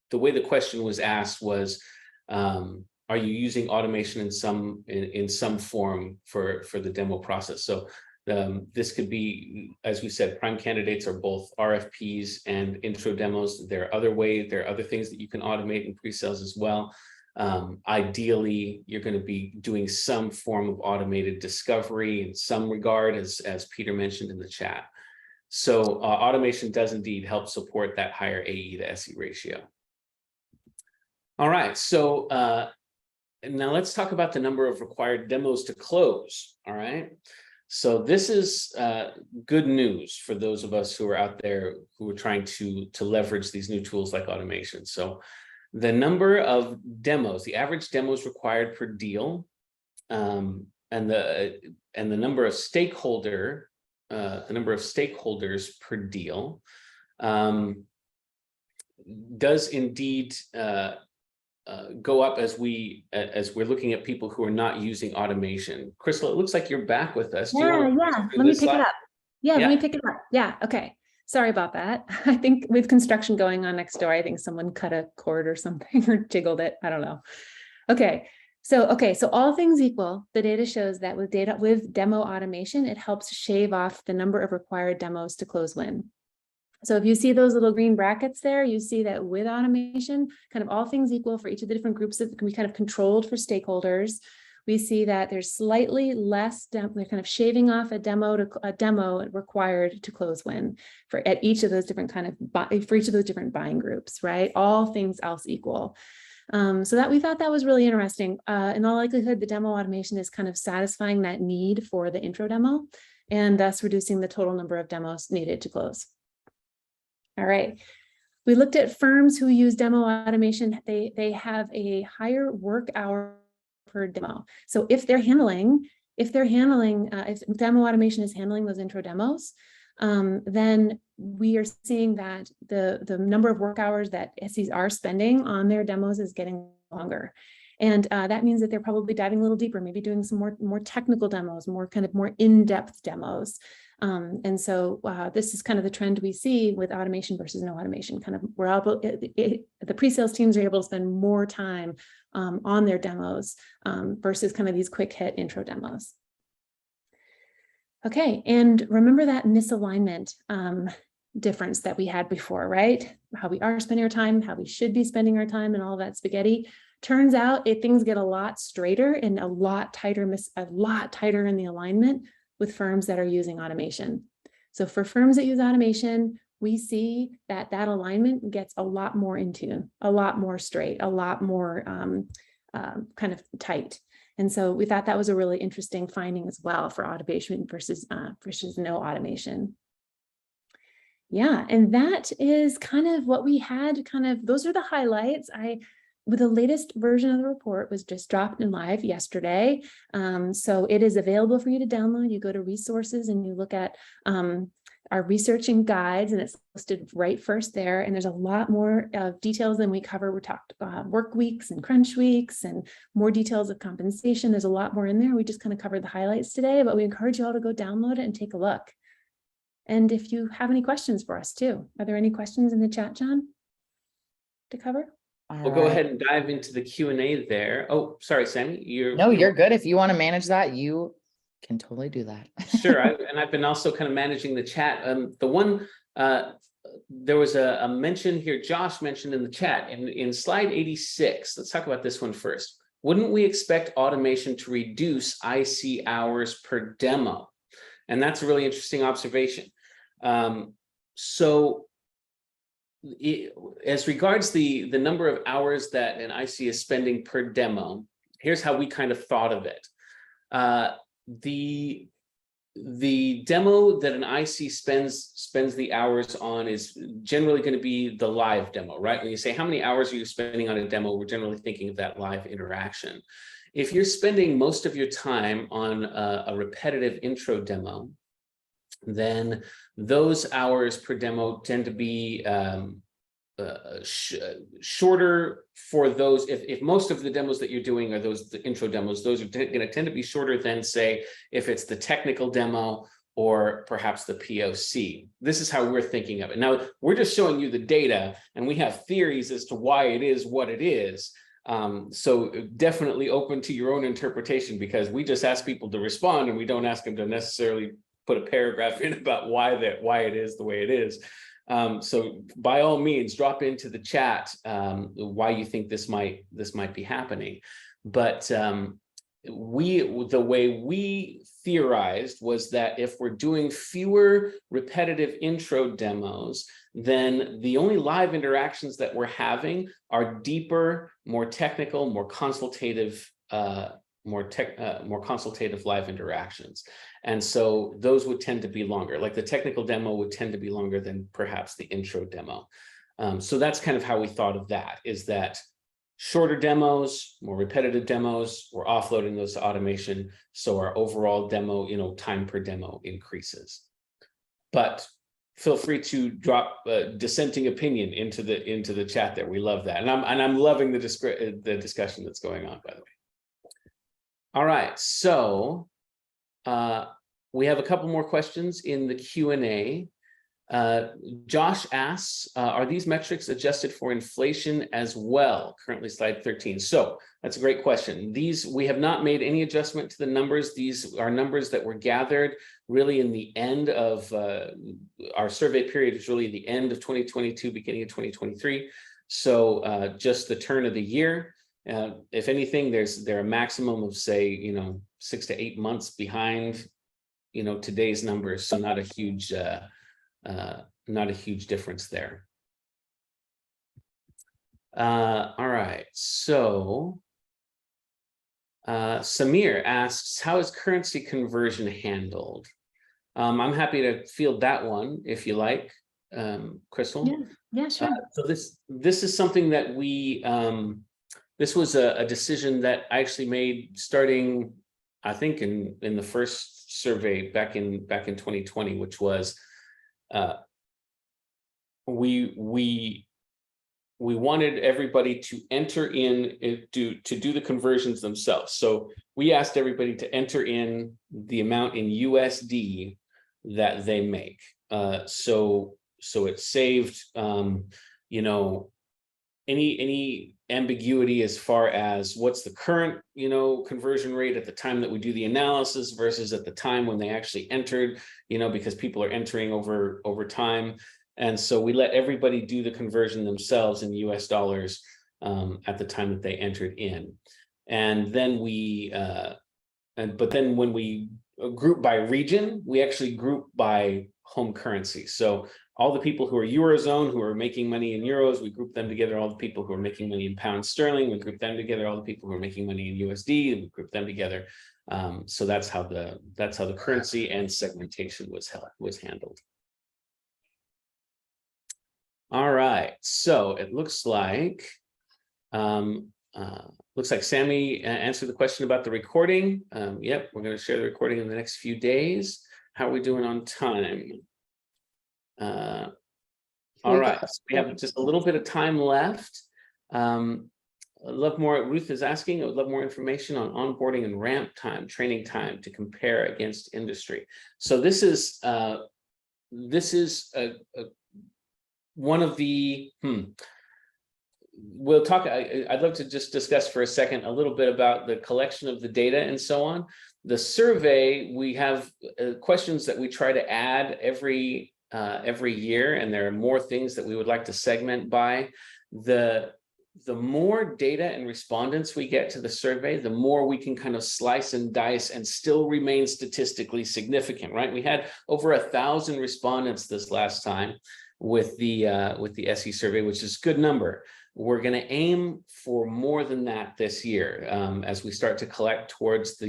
Speaker 3: The way the question was asked was, "Are you using automation in some form for the demo process?" So this could be, as we said, prime candidates are both RFPs and intro demos. There are other things that you can automate in pre-sales as well. Ideally, you're going to be doing some form of automated discovery in some regard, as Peter mentioned in the chat. So automation does indeed help support that higher AE to SE ratio. All right, so now let's talk about the number of required demos to close. All right, so this is good news for those of us who are out there who are trying to leverage these new tools like automation. So the number of demos, the average demos required per deal, and the number of stakeholders per deal, does indeed go up as we're looking at people who are not using automation. Crystal, it looks like you're back with us. Do you want to
Speaker 2: Yeah. Let me pick it up. Yeah, let me pick it up. Yeah, okay. Sorry about that. I think with construction going on next door, I think someone cut a cord or something or jiggled it. I don't know. Okay. So all things equal, the data shows that with demo automation, it helps shave off the number of required demos to close win. So if you see those little green brackets there, you see that with automation, kind of all things equal for each of the different groups that can be kind of controlled for stakeholders, we see that there's slightly less, they're kind of shaving off a demo required to close win for at each of those different for each of those different buying groups, right? All things else equal. So that we thought that was really interesting. In all likelihood, the demo automation is kind of satisfying that need for the intro demo and thus reducing the total number of demos needed to close. All right. We looked at firms who use demo automation. They have a higher work hour per demo. So if demo automation is handling those intro demos, then we are seeing that the number of work hours that SEs are spending on their demos is getting longer. And that means that they're probably diving a little deeper, maybe doing some more technical demos, more in-depth demos. And so this is kind of the trend we see with automation versus no automation. Kind of the pre-sales teams are able to spend more time on their demos versus kind of these quick hit intro demos. Okay, and remember that misalignment difference that we had before, right? How we are spending our time, how we should be spending our time, and all that spaghetti. Turns out things get a lot straighter and a lot tighter in the alignment with firms that are using automation. So for firms that use automation, we see that alignment gets a lot more in tune, a lot more straight, a lot more kind of tight. And so we thought that was a really interesting finding as well for automation versus no automation. Yeah, and that is kind of what we had. Those are the highlights. With the latest version of the report was just dropped in live yesterday. So it is available for you to download. You go to resources and you look at our researching guides, and it's listed right first there. And there's a lot more details than we cover. We talked work weeks and crunch weeks and more details of compensation. There's a lot more in there. We just kind of covered the highlights today, but we encourage you all to go download it and take a look. And if you have any questions for us too, are there any questions in the chat, John, to cover?
Speaker 3: We'll go ahead and dive into the Q&A there. Oh, sorry, Sammy.
Speaker 1: You're good. If you want to manage that, you can totally do that.
Speaker 3: Sure. I've been also kind of managing the chat. There was a mention here, Josh mentioned in the chat in slide 86. Let's talk about this one first. Wouldn't we expect automation to reduce IC hours per demo? And that's a really interesting observation. As regards the number of hours that an IC is spending per demo, here's how we kind of thought of it. The demo that an IC spends the hours on is generally going to be the live demo, right? When you say how many hours are you spending on a demo, we're generally thinking of that live interaction. If you're spending most of your time on a repetitive intro demo, then those hours per demo tend to be shorter for those. If most of the demos that you're doing are the intro demos, those are going to tend to be shorter than, say, if it's the technical demo or perhaps the POC. This is how we're thinking of it. Now, we're just showing you the data, and we have theories as to why it is what it is. So definitely open to your own interpretation, because we just ask people to respond, and we don't ask them to necessarily put a paragraph in about why it is the way it is. So by all means, drop into the chat why you think this might be happening. But the way we theorized was that if we're doing fewer repetitive intro demos, then the only live interactions that we're having are deeper, more technical, more consultative live interactions. And so those would tend to be longer. Like the technical demo would tend to be longer than perhaps the intro demo. So that's kind of how we thought of that, is that shorter demos, more repetitive demos, we're offloading those to automation. So our overall demo, time per demo increases. But feel free to drop dissenting opinion into the chat there. We love that, and I'm loving the discussion that's going on, by the way. All right, so we have a couple more questions in the Q&A. Josh asks, are these metrics adjusted for inflation as well? Currently slide 13. So that's a great question. We have not made any adjustment to the numbers. These are numbers that were gathered really in the end of our survey period, is really the end of 2022, beginning of 2023. So just the turn of the year. If anything, they're a maximum of, say, 6 to 8 months behind, today's numbers. So not a huge difference there. All right, so Samir asks, how is currency conversion handled? I'm happy to field that one if you like, Crystal.
Speaker 2: Yeah, sure.
Speaker 3: So this is something that we this was a decision that I actually made starting, I think, in the first survey back in 2020, which was we wanted everybody to enter in to do the conversions themselves. So we asked everybody to enter in the amount in USD that they make. So it saved any ambiguity as far as what's the current conversion rate at the time that we do the analysis versus at the time when they actually entered, because people are entering over time. And so we let everybody do the conversion themselves in US dollars at the time that they entered in. And then but then when we group by region, we actually group by home currency. So all the people who are Eurozone, who are making money in euros, we group them together. All the people who are making money in pound sterling, we group them together. All the people who are making money in USD, we group them together. So that's how the currency and segmentation was handled. All right, so it looks like Sammy answered the question about the recording. Yep, we're going to share the recording in the next few days. How are we doing on time? All right, so we have just a little bit of time left. I'd love more. Ruth is asking, I would love more information on onboarding and ramp time, training time to compare against industry. So this is one of the, we'll talk, I'd love to just discuss for a second a little bit about the collection of the data and so on. The survey, we have questions that we try to add every year, and there are more things that we would like to segment by. The more data and respondents we get to the survey, the more we can kind of slice and dice and still remain statistically significant, right? We had over 1,000 respondents this last time with the SE survey, which is a good number. We're going to aim for more than that this year as we start to collect towards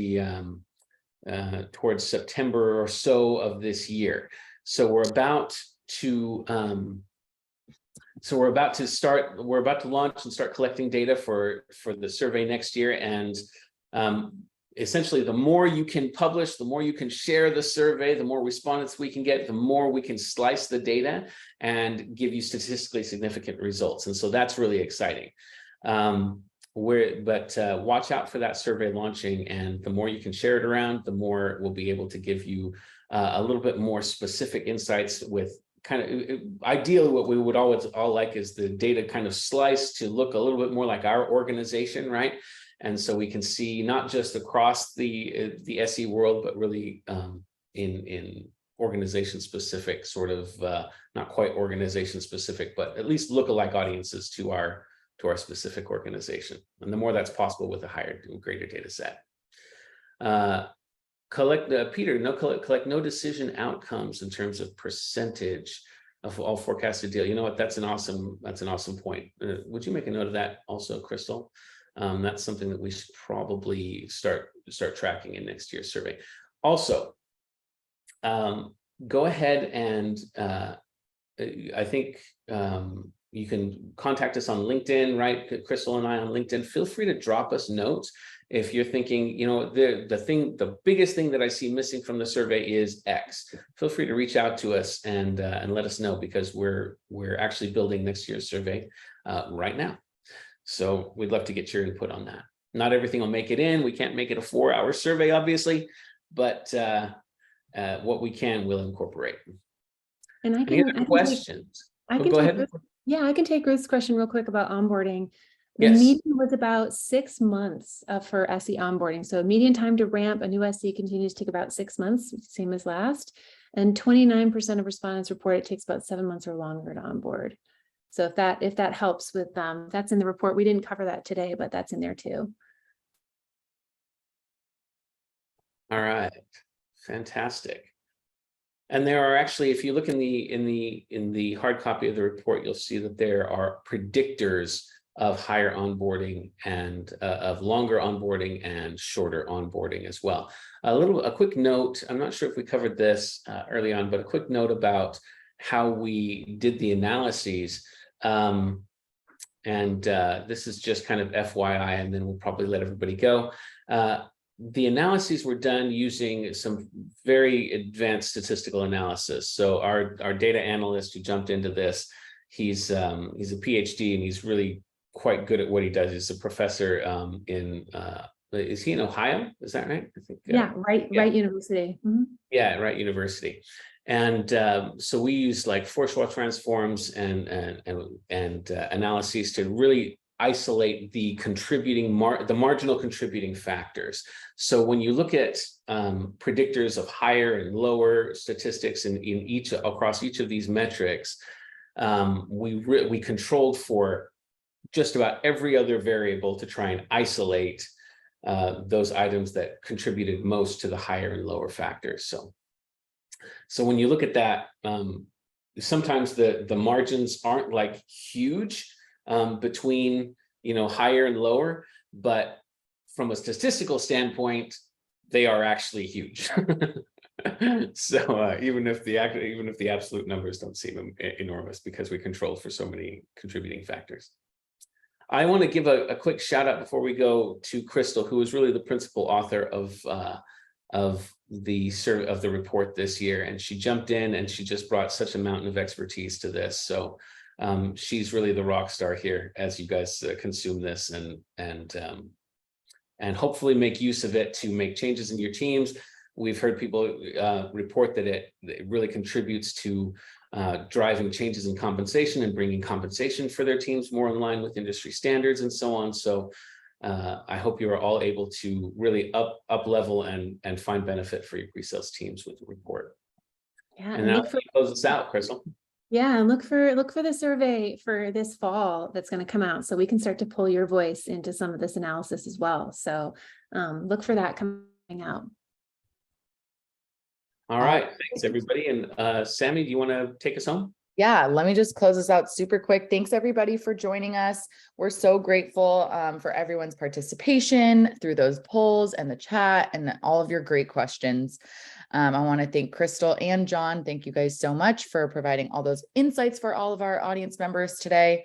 Speaker 3: September or so of this year. So we're about to launch and start collecting data for the survey next year. And essentially, the more you can publish, the more you can share the survey, the more respondents we can get, the more we can slice the data and give you statistically significant results. And so that's really exciting. Watch out for that survey launching, and the more you can share it around, the more we'll be able to give you a little bit more specific insights with kind of, ideally what we would always all like is the data kind of sliced to look a little bit more like our organization, right? And so we can see not just across the SE world, but really in organization specific, sort of not quite organization specific, but at least lookalike audiences to our specific organization. And the more that's possible with a greater data set. Collect no decision outcomes in terms of percentage of all forecasted deal. You know what? That's an awesome point. Would you make a note of that also, Crystal? That's something that we should probably start tracking in next year's survey. Also, go ahead and I think you can contact us on LinkedIn, right? Crystal and I on LinkedIn. Feel free to drop us notes If you're thinking, the biggest thing that I see missing from the survey is X, feel free to reach out to us and let us know, because we're actually building next year's survey right now. So we'd love to get your input on that. Not everything will make it in. We can't make it a 4-hour survey, obviously, but what we can, we'll incorporate.
Speaker 2: And
Speaker 3: Any other questions? Go ahead.
Speaker 2: Yeah, I can take Ruth's question real quick about onboarding. The
Speaker 3: Yes.
Speaker 2: median was about 6 months for SE onboarding. So median time to ramp a new SE continues to take about 6 months, same as last. And 29% of respondents report it takes about 7 months or longer to onboard. So if that helps with that's in the report. We didn't cover that today, but that's in there too.
Speaker 3: All right, fantastic. And there are actually, if you look in the hard copy of the report, you'll see that there are predictors of higher onboarding and of longer onboarding and shorter onboarding as well. A quick note, I'm not sure if we covered this early on, but a quick note about how we did the analyses. This is just kind of FYI, and then we'll probably let everybody go. The analyses were done using some very advanced statistical analysis. So our data analyst who jumped into this, he's a PhD, and he's really quite good at what he does. He's a professor is he in Ohio? Is that right? I think.
Speaker 2: Yeah, Wright University. Mm-hmm.
Speaker 3: Yeah, Wright University. And so we use like force-wall transforms and analyses to really isolate the marginal contributing factors. So when you look at predictors of higher and lower statistics across each of these metrics, we controlled for just about every other variable to try and isolate those items that contributed most to the higher and lower factors. So when you look at that, sometimes the margins aren't like huge between higher and lower, but from a statistical standpoint, they are actually huge. So even if the absolute numbers don't seem enormous, because we controlled for so many contributing factors. I want to give a quick shout out before we go to Crystal, who is really the principal author of the report this year, and she jumped in and she just brought such a mountain of expertise to this. So she's really the rock star here as you guys consume this and hopefully make use of it to make changes in your teams. We've heard people report that it really contributes to driving changes in compensation and bringing compensation for their teams more in line with industry standards and so on. So I hope you are all able to really up level and find benefit for your pre-sales teams with the report.
Speaker 2: Yeah,
Speaker 3: and now close this out, Crystal.
Speaker 2: Yeah, and look for the survey for this fall that's going to come out, so we can start to pull your voice into some of this analysis as well. So look for that coming out.
Speaker 3: All right, thanks everybody. And Sammy, do you want to take us home?
Speaker 1: Yeah, let me just close this out super quick. Thanks everybody for joining us. We're so grateful for everyone's participation through those polls and the chat and all of your great questions. I want to thank Crystal and John. Thank you guys so much for providing all those insights for all of our audience members today.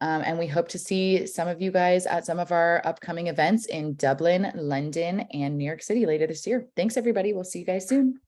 Speaker 1: And we hope to see some of you guys at some of our upcoming events in Dublin, London, and New York City later this year. Thanks everybody. We'll see you guys soon.